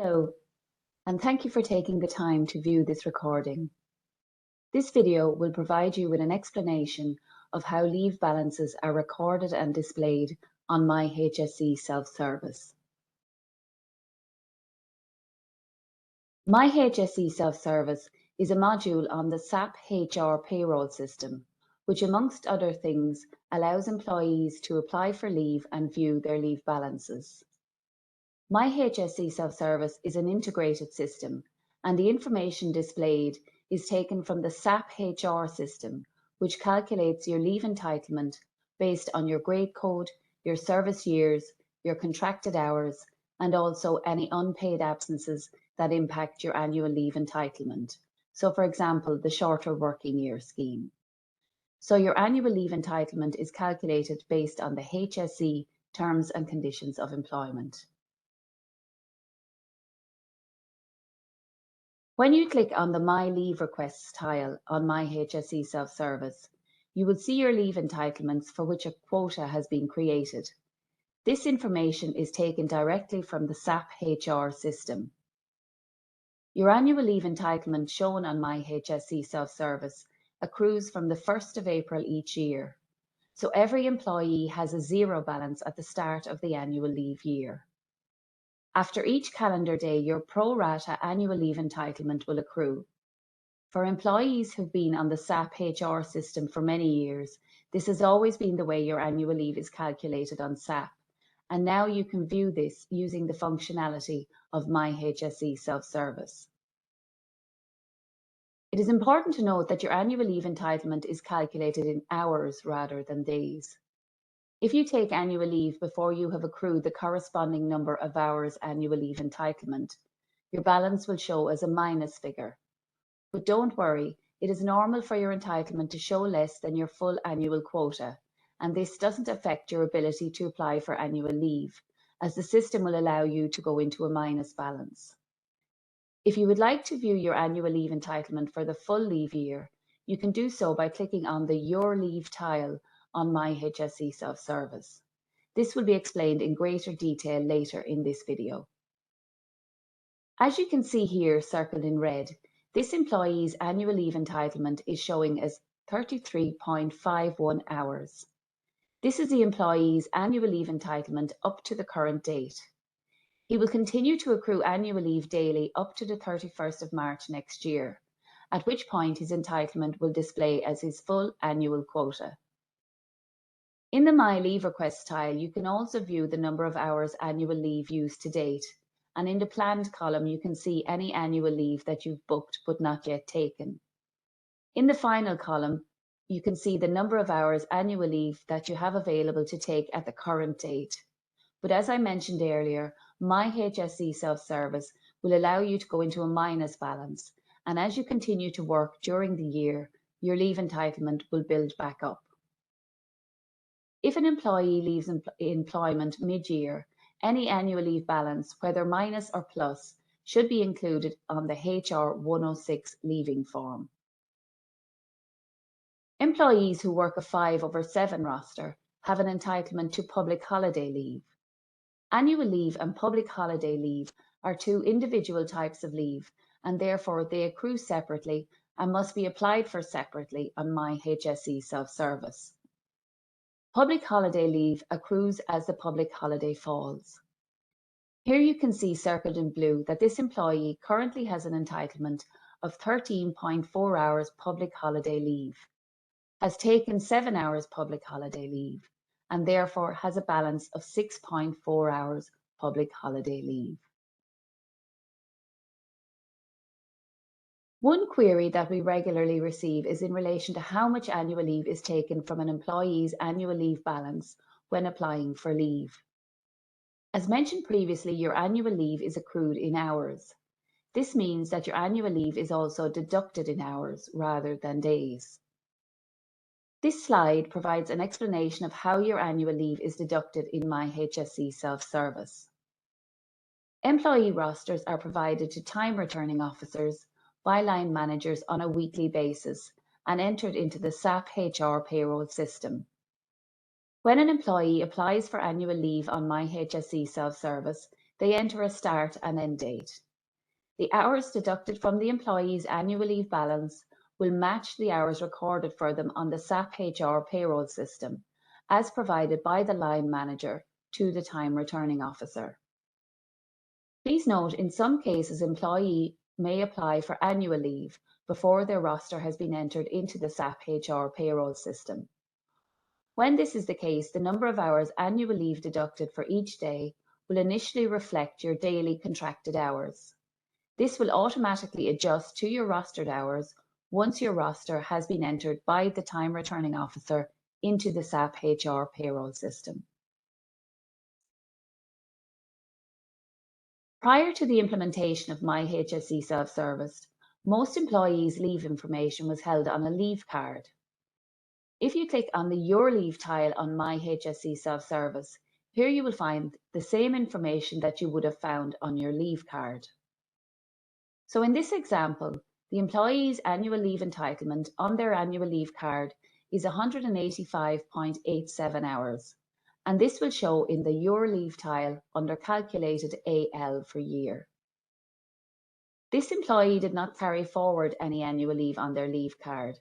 Hello, and thank you for taking the time to view this recording. This video will provide you with an explanation of how leave balances are recorded and displayed on My HSE self-service. My HSE self-service is a module on the SAP HR payroll system, which amongst other things allows employees to apply for leave and view their leave balances. My HSE self-service is an integrated system, and the information displayed is taken from the SAP HR system, which calculates your leave entitlement based on your grade code, your service years, your contracted hours, and also any unpaid absences that impact your annual leave entitlement. So, for example, the shorter working year scheme. So your annual leave entitlement is calculated based on the HSE terms and conditions of employment. When you click on the My Leave Requests tile on My HSE self-service, you will see your leave entitlements for which a quota has been created. This information is taken directly from the SAP HR system. Your annual leave entitlement shown on My HSE self-service accrues from the 1st of April each year. So every employee has a zero balance at the start of the annual leave year. After each calendar day, your pro rata annual leave entitlement will accrue. For employees who've been on the SAP HR system for many years, this has always been the way your annual leave is calculated on SAP, and now you can view this using the functionality of My HSE self-service. It is important to note that your annual leave entitlement is calculated in hours rather than days. If you take annual leave before you have accrued the corresponding number of hours annual leave entitlement, your balance will show as a minus figure. But don't worry, it is normal for your entitlement to show less than your full annual quota, and this doesn't affect your ability to apply for annual leave, as the system will allow you to go into a minus balance. If you would like to view your annual leave entitlement for the full leave year, you can do so by clicking on the Your Leave tile on My HSE self-service. This will be explained in greater detail later in this video. As you can see here circled in red, this employee's annual leave entitlement is showing as 33.51 hours. This is the employee's annual leave entitlement up to the current date. He will continue to accrue annual leave daily up to the 31st of March next year, at which point his entitlement will display as his full annual quota. In the My Leave Requests tile, you can also view the number of hours annual leave used to date, and in the planned column you can see any annual leave that you've booked but not yet taken. In the final column, you can see the number of hours annual leave that you have available to take at the current date. But as I mentioned earlier, My HSE self-service will allow you to go into a minus balance, and as you continue to work during the year, your leave entitlement will build back up. If an employee leaves employment mid-year, any annual leave balance, whether minus or plus, should be included on the HR 106 leaving form. Employees who work a 5/7 roster have an entitlement to public holiday leave. Annual leave and public holiday leave are two individual types of leave, and therefore they accrue separately and must be applied for separately on My HSE self-service. Public holiday leave accrues as the public holiday falls. Here you can see circled in blue that this employee currently has an entitlement of 13.4 hours public holiday leave, has taken 7 hours public holiday leave, and therefore has a balance of 6.4 hours public holiday leave. One query that we regularly receive is in relation to how much annual leave is taken from an employee's annual leave balance when applying for leave. As mentioned previously, your annual leave is accrued in hours. This means that your annual leave is also deducted in hours rather than days. This slide provides an explanation of how your annual leave is deducted in My HSE self-service. Employee rosters are provided to time returning officers by line managers on a weekly basis and entered into the SAP HR payroll system. When an employee applies for annual leave on My HSE self-service, they enter a start and end date. The hours deducted from the employee's annual leave balance will match the hours recorded for them on the SAP HR payroll system, as provided by the line manager to the time returning officer. Please note, in some cases, employee may apply for annual leave before their roster has been entered into the SAP HR payroll system. When this is the case, the number of hours annual leave deducted for each day will initially reflect your daily contracted hours. This will automatically adjust to your rostered hours once your roster has been entered by the time returning officer into the SAP HR payroll system. Prior to the implementation of My HSE self-service, most employees' leave information was held on a leave card. If you click on the Your Leave tile on My HSE self-service, here you will find the same information that you would have found on your leave card. So in this example, the employee's annual leave entitlement on their annual leave card is 185.87 hours, and this will show in the Your Leave tile under Calculated AL for year. This employee did not carry forward any annual leave on their leave card,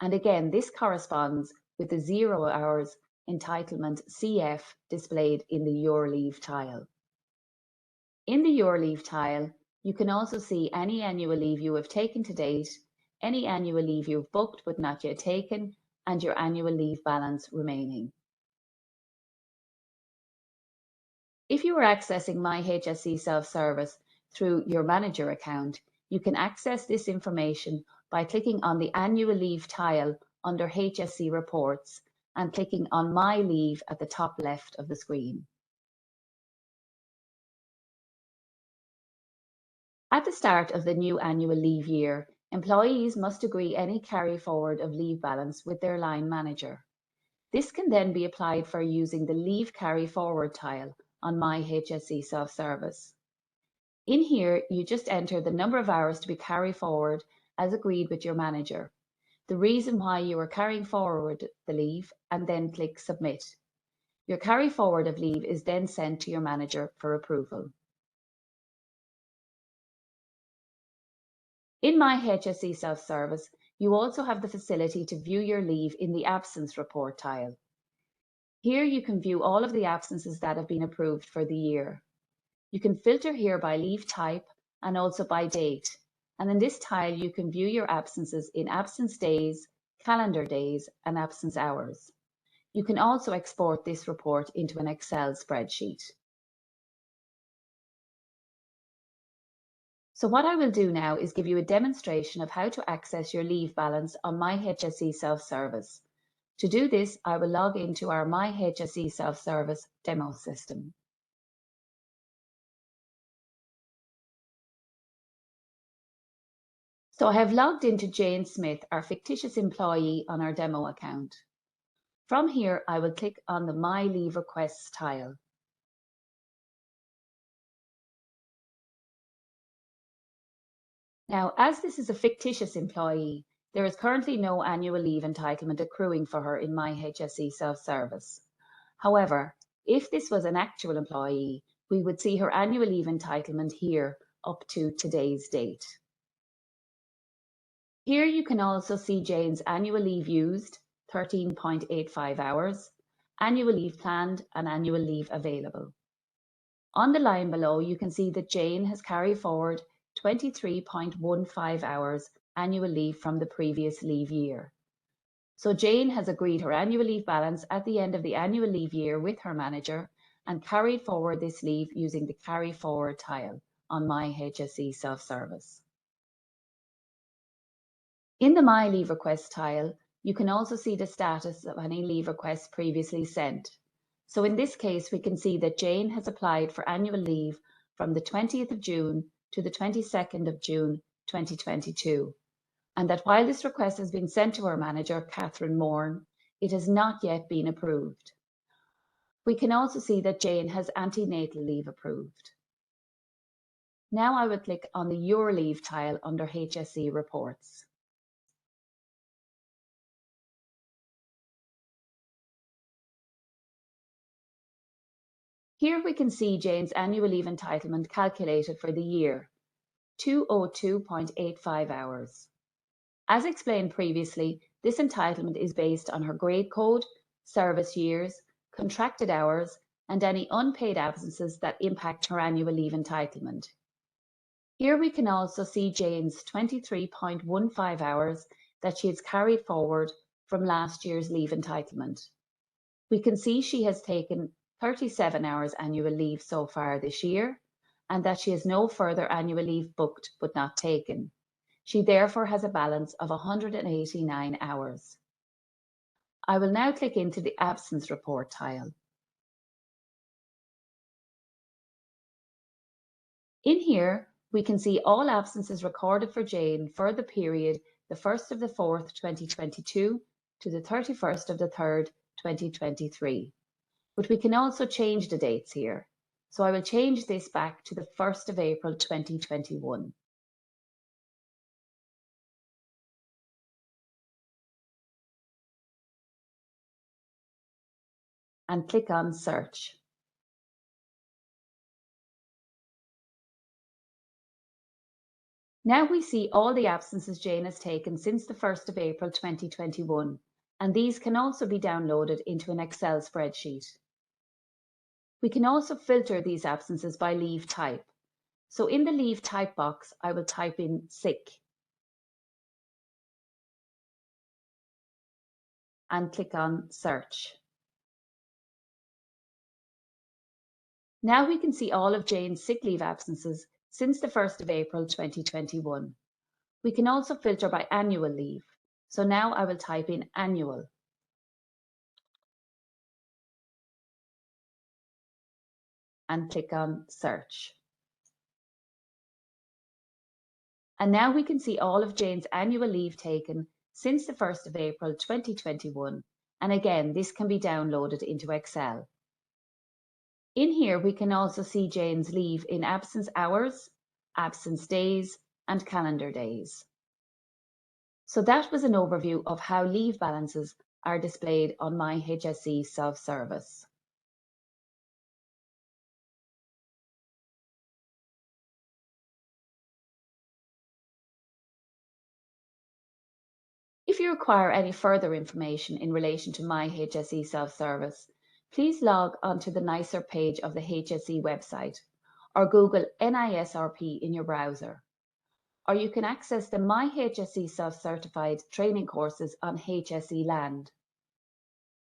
and again this corresponds with the 0 hours entitlement CF displayed in the Your Leave tile. In the Your Leave tile, you can also see any annual leave you have taken to date, any annual leave you've booked but not yet taken, and your annual leave balance remaining. If you are accessing My HSE self-service through your manager account, you can access this information by clicking on the Annual Leave tile under HSE Reports and clicking on My Leave at the top left of the screen. At the start of the new annual leave year, employees must agree any carry forward of leave balance with their line manager. This can then be applied for using the Leave Carry Forward tile on My HSE self-service. In here, you just enter the number of hours to be carried forward as agreed with your manager, the reason why you are carrying forward the leave, and then click Submit. Your carry forward of leave is then sent to your manager for approval. In My HSE self-service, you also have the facility to view your leave in the Absence Report tile. Here you can view all of the absences that have been approved for the year. You can filter here by leave type and also by date. And in this tile, you can view your absences in absence days, calendar days, and absence hours. You can also export this report into an Excel spreadsheet. So what I will do now is give you a demonstration of how to access your leave balance on My HSE self-service. To do this, I will log into our My HSE self-service demo system. So I have logged into Jane Smith, our fictitious employee on our demo account. From here, I will click on the My Leave Requests tile. Now, as this is a fictitious employee, there is currently no annual leave entitlement accruing for her in My HSE self-service. However, if this was an actual employee, we would see her annual leave entitlement here up to today's date. Here you can also see Jane's annual leave used, 13.85 hours, annual leave planned, and annual leave available. On the line below, you can see that Jane has carried forward 23.15 hours annual leave from the previous leave year. So Jane has agreed her annual leave balance at the end of the annual leave year with her manager and carried forward this leave using the Carry Forward tile on My HSE self-service. In the My Leave Request tile, you can also see the status of any leave requests previously sent. So in this case, we can see that Jane has applied for annual leave from the 20th of June to the 22nd of June 2022, and that while this request has been sent to her manager, Catherine Morn, it has not yet been approved. We can also see that Jane has antenatal leave approved. Now I will click on the Your Leave tile under HSE Reports. Here we can see Jane's annual leave entitlement calculated for the year, 202.85 hours. As explained previously, this entitlement is based on her grade code, service years, contracted hours, and any unpaid absences that impact her annual leave entitlement. Here we can also see Jane's 23.15 hours that she has carried forward from last year's leave entitlement. We can see she has taken 37 hours annual leave so far this year, and that she has no further annual leave booked but not taken. She therefore has a balance of 189 hours. I will now click into the absence report tile. In here, we can see all absences recorded for Jane for the period the 1st of the 4th, 2022 to the 31st of the 3rd, 2023. But we can also change the dates here. So I will change this back to the 1st of April, 2021. And click on Search. Now we see all the absences Jane has taken since the 1st of April 2021, and these can also be downloaded into an Excel spreadsheet. We can also filter these absences by leave type. So in the leave type box, I will type in sick and click on Search. Now we can see all of Jane's sick leave absences since the 1st of April 2021. We can also filter by annual leave. So now I will type in annual and click on Search. And now we can see all of Jane's annual leave taken since the 1st of April 2021. And again, this can be downloaded into Excel. In here, we can also see Jane's leave in absence hours, absence days, and calendar days. So that was an overview of how leave balances are displayed on My HSE self-service. If you require any further information in relation to My HSE self-service, please log onto the NICER page of the HSE website or Google NISRP in your browser. Or you can access the My HSE self-certified training courses on HSE Land.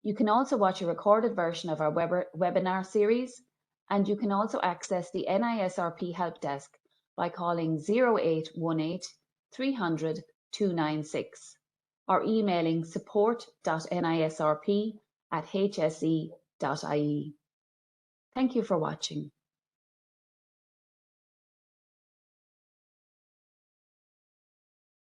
You can also watch a recorded version of our webinar series, and you can also access the NISRP help desk by calling 0818 300 296 or emailing support.nisrp@hse.ie. Thank you for watching.